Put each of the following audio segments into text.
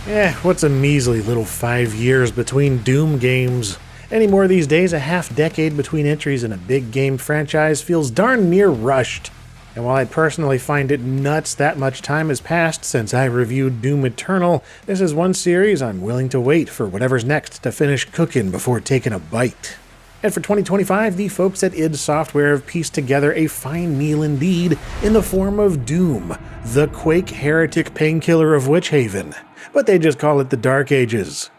What's a measly little 5 years between Doom games? Anymore these days, a half-decade between entries in a big game franchise feels darn near rushed. And while I personally find it nuts that much time has passed since I reviewed Doom Eternal, this is one series I'm willing to wait for whatever's next to finish cooking before taking a bite. And for 2025, the folks at id Software have pieced together a fine meal indeed in the form of Doom, the Quake heretic painkiller of Witchhaven. But they just call it the Dark Ages.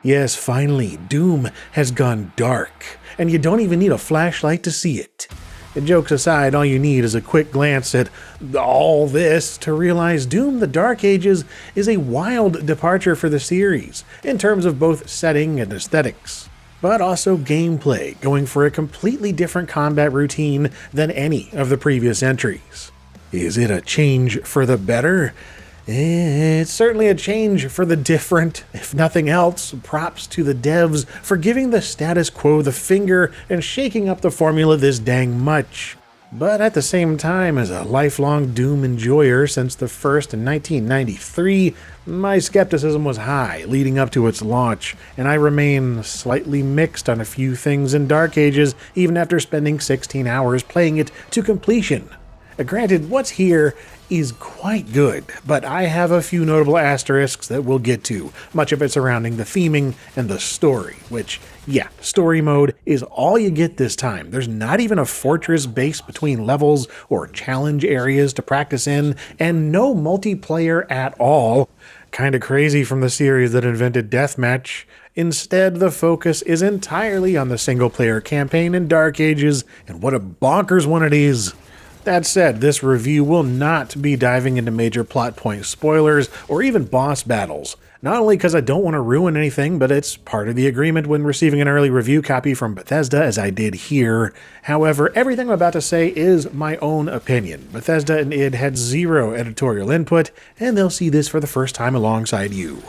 Yes, finally, Doom has gone dark, and you don't even need a flashlight to see it. And jokes aside, all you need is a quick glance at all this to realize Doom the Dark Ages is a wild departure for the series, in terms of both setting and aesthetics, but also gameplay, going for a completely different combat routine than any of the previous entries. Is it a change for the better? It's certainly a change for the different. If nothing else, props to the devs for giving the status quo the finger and shaking up the formula this dang much. But at the same time, as a lifelong Doom enjoyer since the first in 1993, my skepticism was high leading up to its launch, and I remain slightly mixed on a few things in Dark Ages even after spending 16 hours playing it to completion. Granted, what's here is quite good, but I have a few notable asterisks that we'll get to, much of it surrounding the theming and the story, which, story mode is all you get this time. There's not even a fortress base between levels or challenge areas to practice in, and no multiplayer at all. Kinda crazy from the series that invented Deathmatch. Instead, the focus is entirely on the single-player campaign in Dark Ages, and what a bonkers one it is. That said, this review will not be diving into major plot point spoilers or even boss battles. Not only because I don't want to ruin anything, but it's part of the agreement when receiving an early review copy from Bethesda, as I did here. However, everything I'm about to say is my own opinion. Bethesda and id had zero editorial input, and they'll see this for the first time alongside you.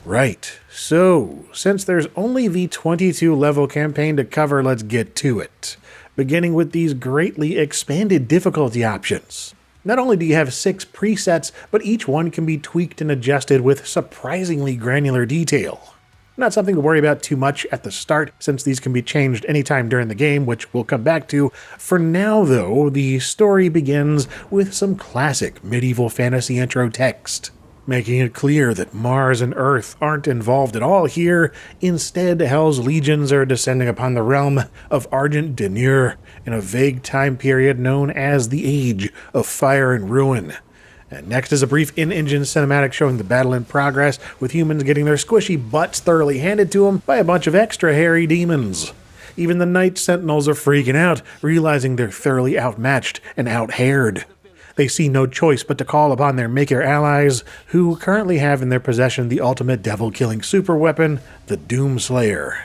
Right, so since there's only the 22 level campaign to cover, let's get to it. Beginning with these greatly expanded difficulty options. Not only do you have 6 presets, but each one can be tweaked and adjusted with surprisingly granular detail. Not something to worry about too much at the start, since these can be changed anytime during the game, which we'll come back to. For now, though, the story begins with some classic medieval fantasy intro text, making it clear that Mars and Earth aren't involved at all here. Instead, Hell's legions are descending upon the realm of Argent Denure in a vague time period known as the Age of Fire and Ruin. And next is a brief in-engine cinematic showing the battle in progress, with humans getting their squishy butts thoroughly handed to them by a bunch of extra hairy demons. Even the Night Sentinels are freaking out, realizing they're thoroughly outmatched and out-haired. They see no choice but to call upon their maker allies, who currently have in their possession the ultimate devil-killing superweapon, the Doomslayer.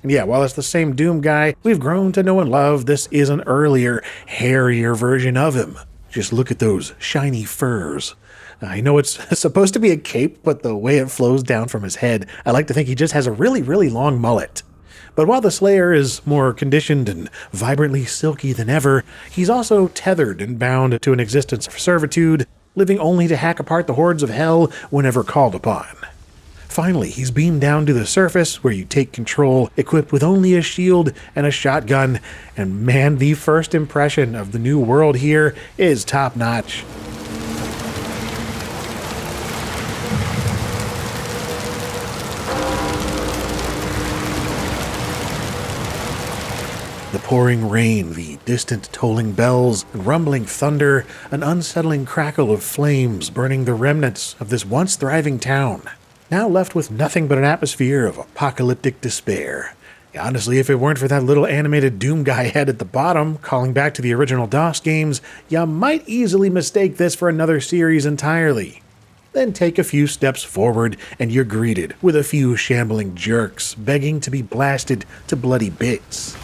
And while it's the same Doom guy we've grown to know and love, this is an earlier, hairier version of him. Just look at those shiny furs. I know it's supposed to be a cape, but the way it flows down from his head, I like to think he just has a really, really long mullet. But while the Slayer is more conditioned and vibrantly silky than ever, he's also tethered and bound to an existence of servitude, living only to hack apart the hordes of hell whenever called upon. Finally, he's beamed down to the surface, where you take control, equipped with only a shield and a shotgun, and man, the first impression of the new world here is top-notch. The pouring rain, the distant tolling bells, and rumbling thunder, an unsettling crackle of flames burning the remnants of this once thriving town, now left with nothing but an atmosphere of apocalyptic despair. Honestly, if it weren't for that little animated Doom guy head at the bottom, calling back to the original DOS games, you might easily mistake this for another series entirely. Then take a few steps forward, and you're greeted with a few shambling jerks begging to be blasted to bloody bits.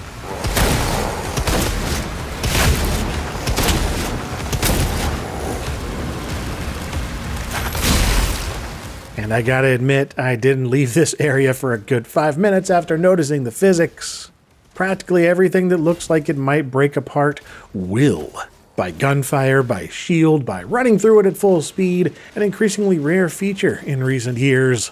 And I gotta admit, I didn't leave this area for a good 5 minutes after noticing the physics. Practically everything that looks like it might break apart will. By gunfire, by shield, by running through it at full speed, an increasingly rare feature in recent years.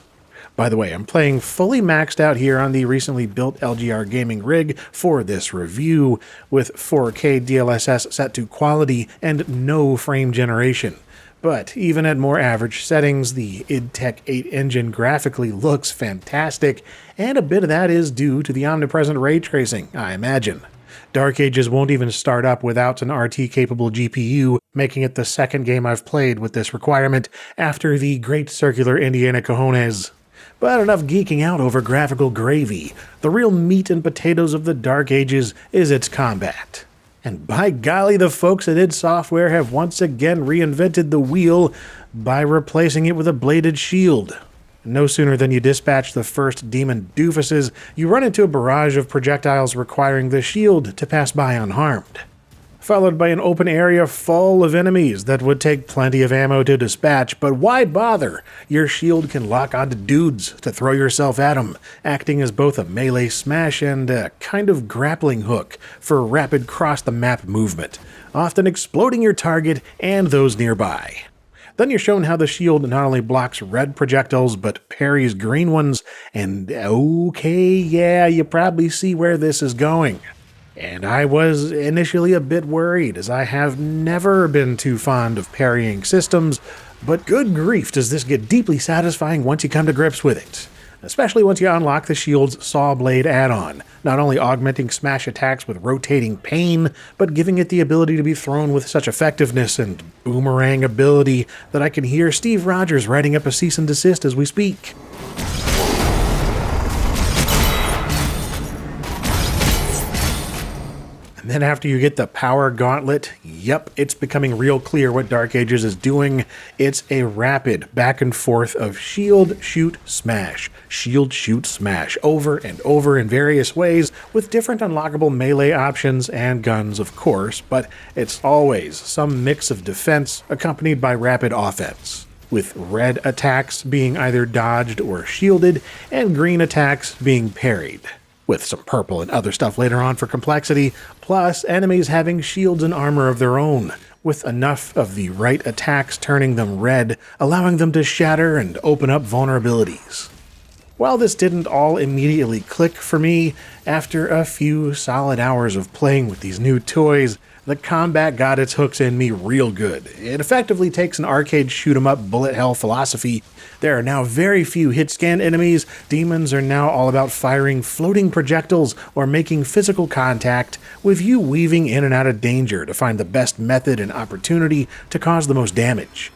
By the way, I'm playing fully maxed out here on the recently built LGR gaming rig for this review, with 4K DLSS set to quality and no frame generation. But even at more average settings, the id Tech 8 engine graphically looks fantastic, and a bit of that is due to the omnipresent ray tracing, I imagine. Dark Ages won't even start up without an RT-capable GPU, making it the second game I've played with this requirement after the Great Circular Indiana Cojones. But enough geeking out over graphical gravy. The real meat and potatoes of the Dark Ages is its combat. And by golly, the folks at id Software have once again reinvented the wheel by replacing it with a bladed shield. No sooner than you dispatch the first demon doofuses, you run into a barrage of projectiles requiring the shield to pass by unharmed. Followed by an open area full of enemies that would take plenty of ammo to dispatch, but why bother? Your shield can lock onto dudes to throw yourself at them, acting as both a melee smash and a kind of grappling hook for rapid cross-the-map movement, often exploding your target and those nearby. Then you're shown how the shield not only blocks red projectiles, but parries green ones, and okay, yeah, you probably see where this is going. And I was initially a bit worried, as I have never been too fond of parrying systems, but good grief does this get deeply satisfying once you come to grips with it. Especially once you unlock the shield's Saw Blade add-on, not only augmenting smash attacks with rotating pain, but giving it the ability to be thrown with such effectiveness and boomerang ability that I can hear Steve Rogers writing up a cease and desist as we speak. And then after you get the power gauntlet, yep, it's becoming real clear what Dark Ages is doing. It's a rapid back and forth of shield, shoot, smash, over and over in various ways with different unlockable melee options and guns, of course, but it's always some mix of defense accompanied by rapid offense, with red attacks being either dodged or shielded and green attacks being parried, with some purple and other stuff later on for complexity, plus enemies having shields and armor of their own, with enough of the right attacks turning them red, allowing them to shatter and open up vulnerabilities. While this didn't all immediately click for me, after a few solid hours of playing with these new toys, the combat got its hooks in me real good. It effectively takes an arcade shoot-'em-up bullet hell philosophy. There are now very few hit-scan enemies. Demons are now all about firing floating projectiles or making physical contact, with you weaving in and out of danger to find the best method and opportunity to cause the most damage.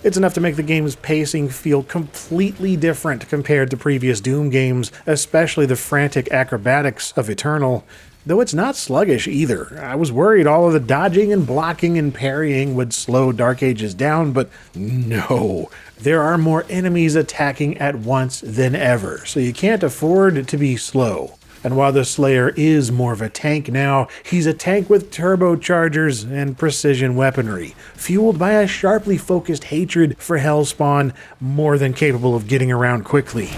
It's enough to make the game's pacing feel completely different compared to previous Doom games, especially the frantic acrobatics of Eternal. Though it's not sluggish either. I was worried all of the dodging and blocking and parrying would slow Dark Ages down, but no. There are more enemies attacking at once than ever, so you can't afford to be slow. And while the Slayer is more of a tank now, he's a tank with turbochargers and precision weaponry, fueled by a sharply focused hatred for Hellspawn, more than capable of getting around quickly.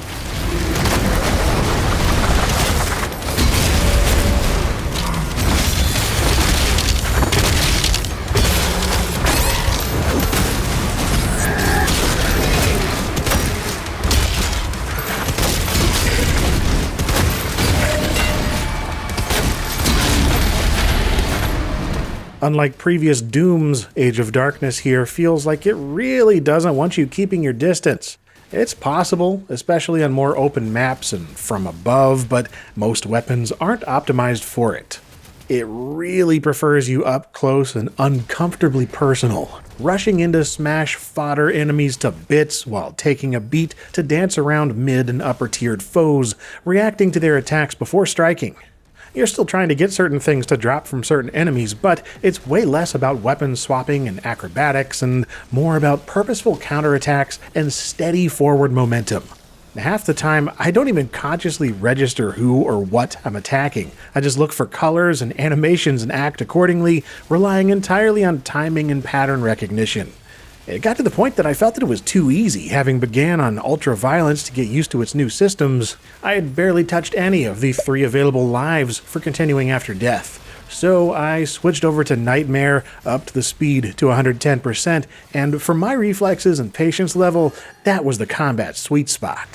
Unlike previous Dooms, Age of Darkness here feels like it really doesn't want you keeping your distance. It's possible, especially on more open maps and from above, but most weapons aren't optimized for it. It really prefers you up close and uncomfortably personal, rushing in to smash fodder enemies to bits while taking a beat to dance around mid and upper tiered foes, reacting to their attacks before striking. You're still trying to get certain things to drop from certain enemies, but it's way less about weapon swapping and acrobatics and more about purposeful counterattacks and steady forward momentum. Half the time, I don't even consciously register who or what I'm attacking. I just look for colors and animations and act accordingly, relying entirely on timing and pattern recognition. It got to the point that I felt that it was too easy, having began on ultra-violence to get used to its new systems. I had barely touched any of the 3 available lives for continuing after death, So I switched over to Nightmare, upped the speed to 110%, and for my reflexes and patience level, that was the combat sweet spot.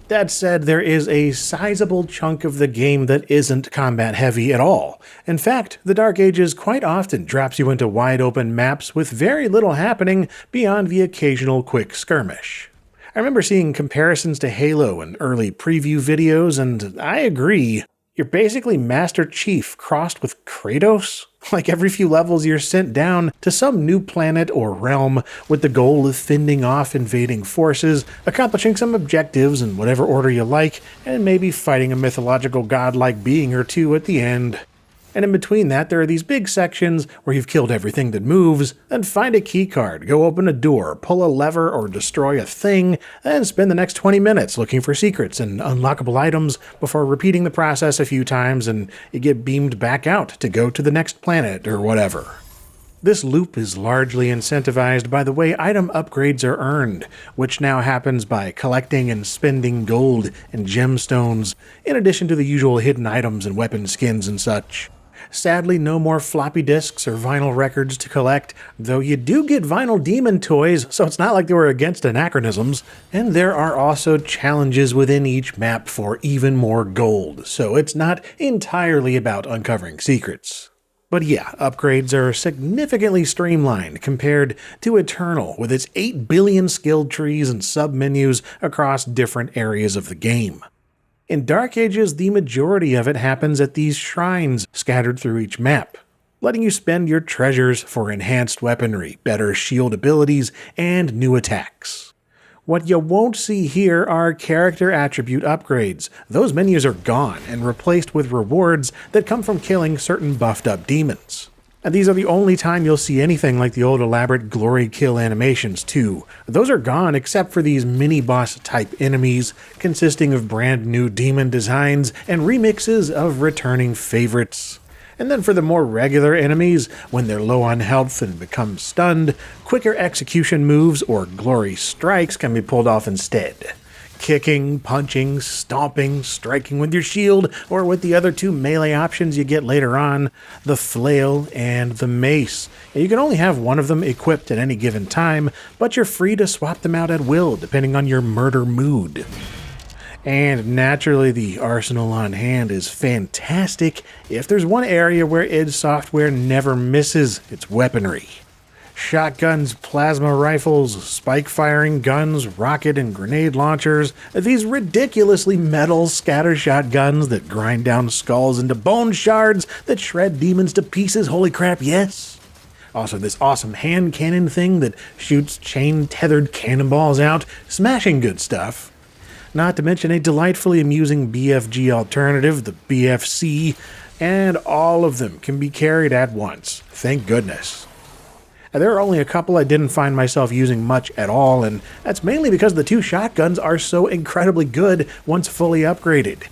That said, there is a sizable chunk of the game that isn't combat heavy at all. In fact, the Dark Ages quite often drops you into wide open maps with very little happening beyond the occasional quick skirmish. I remember seeing comparisons to Halo in early preview videos, and I agree. You're basically Master Chief crossed with Kratos. Like every few levels you're sent down to some new planet or realm with the goal of fending off invading forces, accomplishing some objectives in whatever order you like, and maybe fighting a mythological godlike being or two at the end. And in between that, there are these big sections where you've killed everything that moves, then find a keycard, go open a door, pull a lever, or destroy a thing, then spend the next 20 minutes looking for secrets and unlockable items before repeating the process a few times and you get beamed back out to go to the next planet or whatever. This loop is largely incentivized by the way item upgrades are earned, which now happens by collecting and spending gold and gemstones, in addition to the usual hidden items and weapon skins and such. Sadly, no more floppy disks or vinyl records to collect, though you do get vinyl demon toys, so it's not like they were against anachronisms. And there are also challenges within each map for even more gold, so it's not entirely about uncovering secrets. But yeah, upgrades are significantly streamlined compared to Eternal with its 8 billion skill trees and sub-menus across different areas of the game. In Dark Ages, the majority of it happens at these shrines scattered through each map, letting you spend your treasures for enhanced weaponry, better shield abilities, and new attacks. What you won't see here are character attribute upgrades. Those menus are gone and replaced with rewards that come from killing certain buffed up demons. And these are the only time you'll see anything like the old elaborate glory kill animations too. Those are gone except for these mini-boss type enemies consisting of brand new demon designs and remixes of returning favorites. And then for the more regular enemies, when they're low on health and become stunned, quicker execution moves or glory strikes can be pulled off instead. Kicking, punching, stomping, striking with your shield, or with the other two melee options you get later on, the flail and the mace. And you can only have one of them equipped at any given time, but you're free to swap them out at will depending on your murder mood. And naturally, the arsenal on hand is fantastic. If there's one area where id Software never misses, it's weaponry. Shotguns, plasma rifles, spike-firing guns, rocket and grenade launchers, these ridiculously metal scattershot guns that grind down skulls into bone shards that shred demons to pieces, holy crap, yes! Also this awesome hand cannon thing that shoots chain-tethered cannonballs out, smashing good stuff. Not to mention a delightfully amusing BFG alternative, the BFC, and all of them can be carried at once, thank goodness. There are only a couple I didn't find myself using much at all, and that's mainly because the two shotguns are so incredibly good once fully upgraded.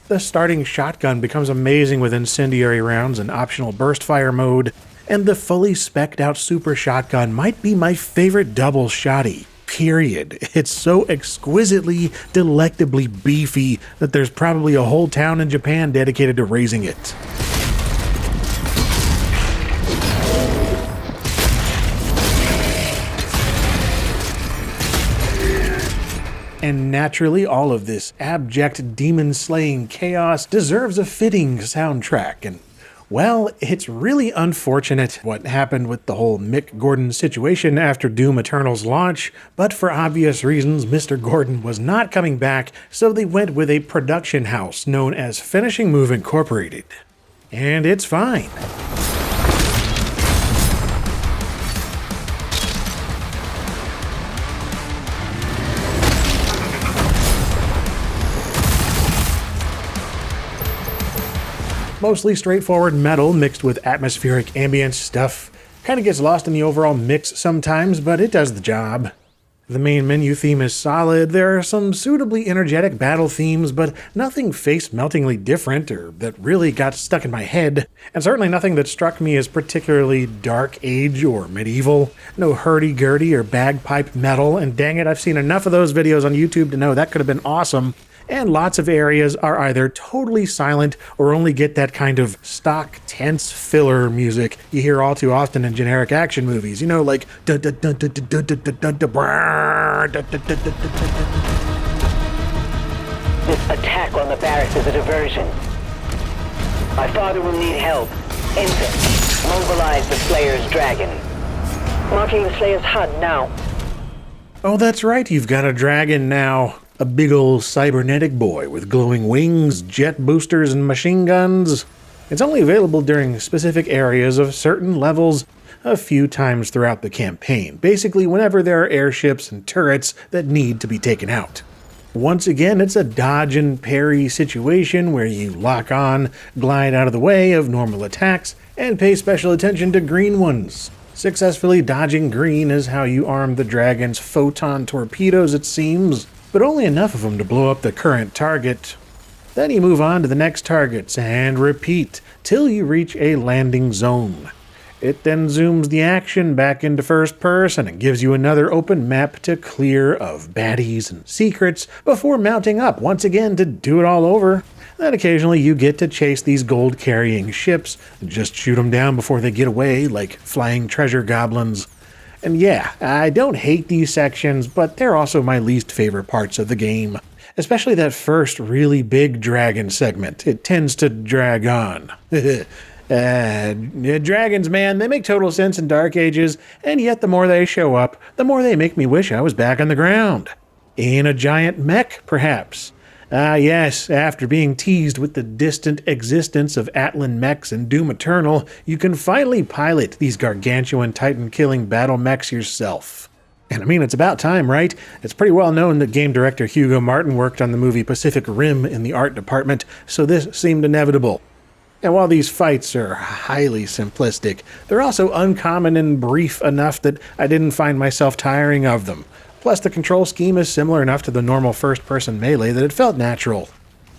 The starting shotgun becomes amazing with incendiary rounds and optional burst fire mode, and the fully spec'd out super shotgun might be my favorite double shotty, period. It's so exquisitely, delectably beefy that there's probably a whole town in Japan dedicated to raising it. And naturally, all of this abject demon-slaying chaos deserves a fitting soundtrack, and well, it's really unfortunate what happened with the whole Mick Gordon situation after Doom Eternal's launch, but for obvious reasons, Mr. Gordon was not coming back, so they went with a production house known as Finishing Move Incorporated. And it's fine. Mostly straightforward metal mixed with atmospheric ambient stuff. Kinda gets lost in the overall mix sometimes, but it does the job. The main menu theme is solid. There are some suitably energetic battle themes, but nothing face-meltingly different or that really got stuck in my head. And certainly nothing that struck me as particularly dark age or medieval. No hurdy-gurdy or bagpipe metal, and dang it, I've seen enough of those videos on YouTube to know that could have been awesome. And lots of areas are either totally silent or only get that kind of stock, tense filler music you hear all too often in generic action movies. You know, like This attack on the barracks is a diversion. My father will need help. Enter. Mobilize the Slayer's dragon. Marking the Slayer's HUD now. Oh, that's right, you've got a dragon now. A big old cybernetic boy with glowing wings, jet boosters, and machine guns. It's only available during specific areas of certain levels a few times throughout the campaign, basically whenever there are airships and turrets that need to be taken out. Once again, it's a dodge and parry situation where you lock on, glide out of the way of normal attacks, and pay special attention to green ones. Successfully dodging green is how you arm the dragon's photon torpedoes, it seems, but only enough of them to blow up the current target. Then you move on to the next targets and repeat till you reach a landing zone. It then zooms the action back into first person and gives you another open map to clear of baddies and secrets before mounting up once again to do it all over. Then occasionally you get to chase these gold-carrying ships and just shoot them down before they get away like flying treasure goblins. And yeah, I don't hate these sections, but they're also my least favorite parts of the game. Especially that first really big dragon segment. It tends to drag on. Dragons, man, they make total sense in Dark Ages, and yet the more they show up, the more they make me wish I was back on the ground. In a giant mech, perhaps. Yes, after being teased with the distant existence of Atlan mechs in Doom Eternal, you can finally pilot these gargantuan titan-killing battle mechs yourself. And I mean, it's about time, right? It's pretty well known that game director Hugo Martin worked on the movie Pacific Rim in the art department, so this seemed inevitable. And while these fights are highly simplistic, they're also uncommon and brief enough that I didn't find myself tiring of them. Plus, the control scheme is similar enough to the normal first-person melee that it felt natural.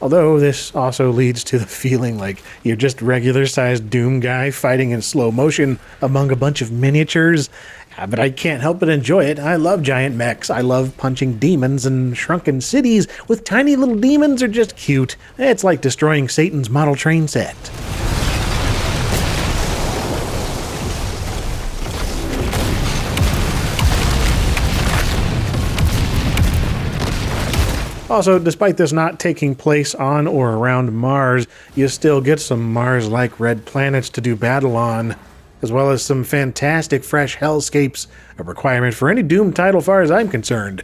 Although this also leads to the feeling like you're just regular-sized Doom guy fighting in slow motion among a bunch of miniatures. But I can't help but enjoy it. I love giant mechs. I love punching demons, and shrunken cities with tiny little demons are just cute. It's like destroying Satan's model train set. Also, despite this not taking place on or around Mars, you still get some Mars-like red planets to do battle on, as well as some fantastic fresh hellscapes, a requirement for any Doom title far as I'm concerned.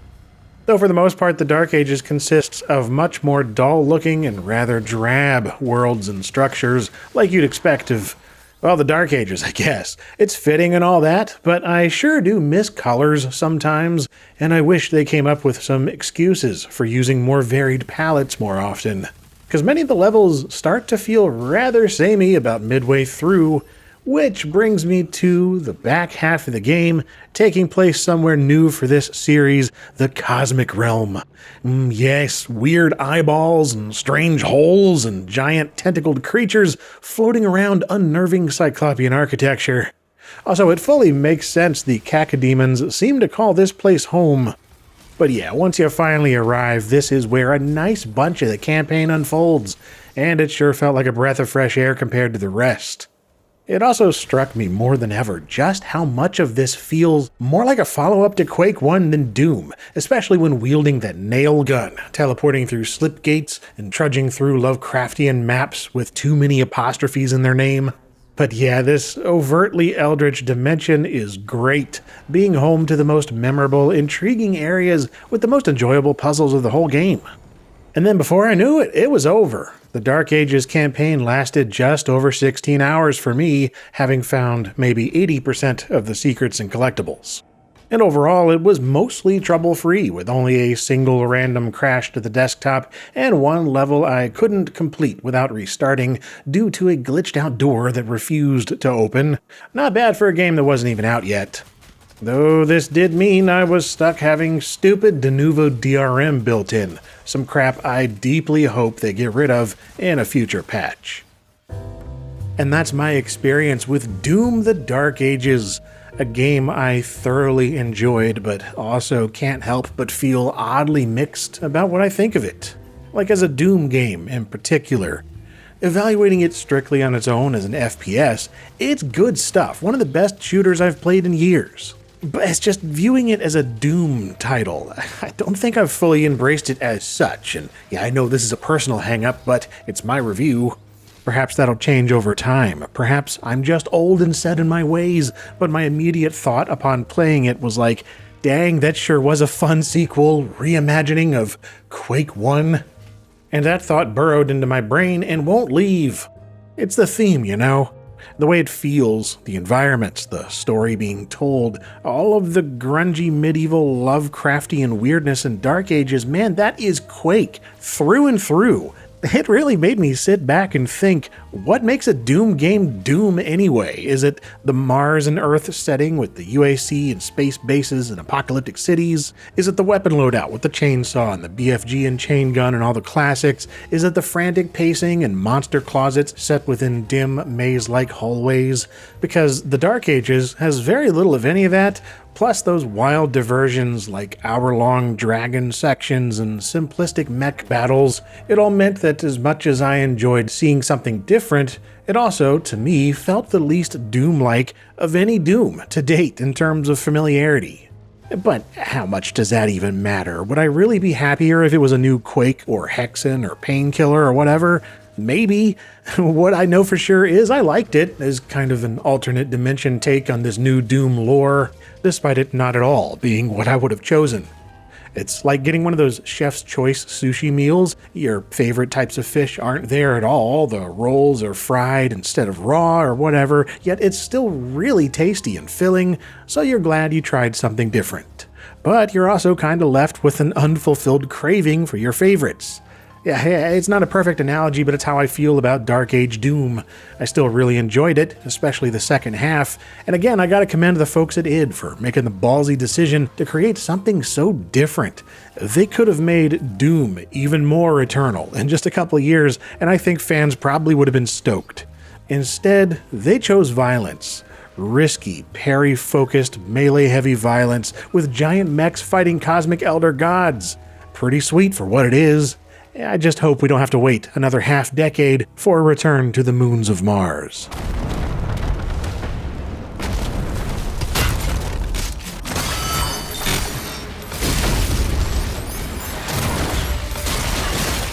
Though for the most part, the Dark Ages consists of much more dull-looking and rather drab worlds and structures, like you'd expect of, well, the Dark Ages, I guess. It's fitting and all that, but I sure do miss colors sometimes, and I wish they came up with some excuses for using more varied palettes more often. Because many of the levels start to feel rather samey about midway through, which brings me to the back half of the game, taking place somewhere new for this series, the Cosmic Realm. Yes, weird eyeballs and strange holes and giant tentacled creatures floating around unnerving Cyclopean architecture. Also, it fully makes sense the cacodemons seem to call this place home. But yeah, once you finally arrive, this is where a nice bunch of the campaign unfolds, and it sure felt like a breath of fresh air compared to the rest. It also struck me more than ever just how much of this feels more like a follow-up to Quake 1 than Doom, especially when wielding that nail gun, teleporting through slip gates and trudging through Lovecraftian maps with too many apostrophes in their name. But yeah, this overtly eldritch dimension is great, being home to the most memorable, intriguing areas with the most enjoyable puzzles of the whole game. And then before I knew it, it was over. The Dark Ages campaign lasted just over 16 hours for me, having found maybe 80% of the secrets and collectibles. And overall, it was mostly trouble-free, with only a single random crash to the desktop and one level I couldn't complete without restarting due to a glitched out door that refused to open. Not bad for a game that wasn't even out yet. Though this did mean I was stuck having stupid Denuvo DRM built in, some crap I deeply hope they get rid of in a future patch. And that's my experience with Doom: The Dark Ages, a game I thoroughly enjoyed, but also can't help but feel oddly mixed about what I think of it. Like as a Doom game in particular. Evaluating it strictly on its own as an FPS, it's good stuff, one of the best shooters I've played in years. But it's just viewing it as a Doom title. I don't think I've fully embraced it as such, and yeah, I know this is a personal hang-up, but it's my review. Perhaps that'll change over time. Perhaps I'm just old and set in my ways, but my immediate thought upon playing it was like, dang, that sure was a fun sequel, reimagining of Quake 1. And that thought burrowed into my brain and won't leave. It's the theme, you know? The way it feels, the environments, the story being told, all of the grungy medieval Lovecraftian weirdness and Dark Ages, man, that is Quake, through and through. It really made me sit back and think, what makes a Doom game Doom anyway? Is it the Mars and Earth setting with the UAC and space bases and apocalyptic cities? Is it the weapon loadout with the chainsaw and the BFG and chain gun and all the classics? Is it the frantic pacing and monster closets set within dim, maze-like hallways? Because the Dark Ages has very little of any of that, plus those wild diversions like hour-long dragon sections and simplistic mech battles. It all meant that as much as I enjoyed seeing something different, it also, to me, felt the least Doom-like of any Doom to date in terms of familiarity. But how much does that even matter? Would I really be happier if it was a new Quake or Hexen or Painkiller or whatever? Maybe. What I know for sure is I liked it as kind of an alternate dimension take on this new Doom lore, despite it not at all being what I would have chosen. It's like getting one of those chef's choice sushi meals. Your favorite types of fish aren't there at all, the rolls are fried instead of raw or whatever, yet it's still really tasty and filling, so you're glad you tried something different. But you're also kinda left with an unfulfilled craving for your favorites. Yeah, it's not a perfect analogy, but it's how I feel about Dark Age Doom. I still really enjoyed it, especially the second half, and again, I gotta commend the folks at id for making the ballsy decision to create something so different. They could have made Doom even more eternal in just a couple of years, and I think fans probably would have been stoked. Instead, they chose violence. Risky, parry-focused, melee-heavy violence with giant mechs fighting cosmic elder gods. Pretty sweet for what it is. I just hope we don't have to wait another half-decade for a return to the moons of Mars.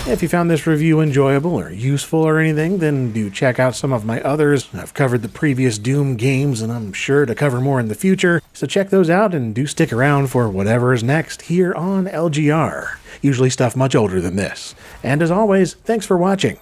If you found this review enjoyable or useful or anything, then do check out some of my others. I've covered the previous Doom games, and I'm sure to cover more in the future, so check those out and do stick around for whatever is next here on LGR. Usually stuff much older than this. And as always, thanks for watching.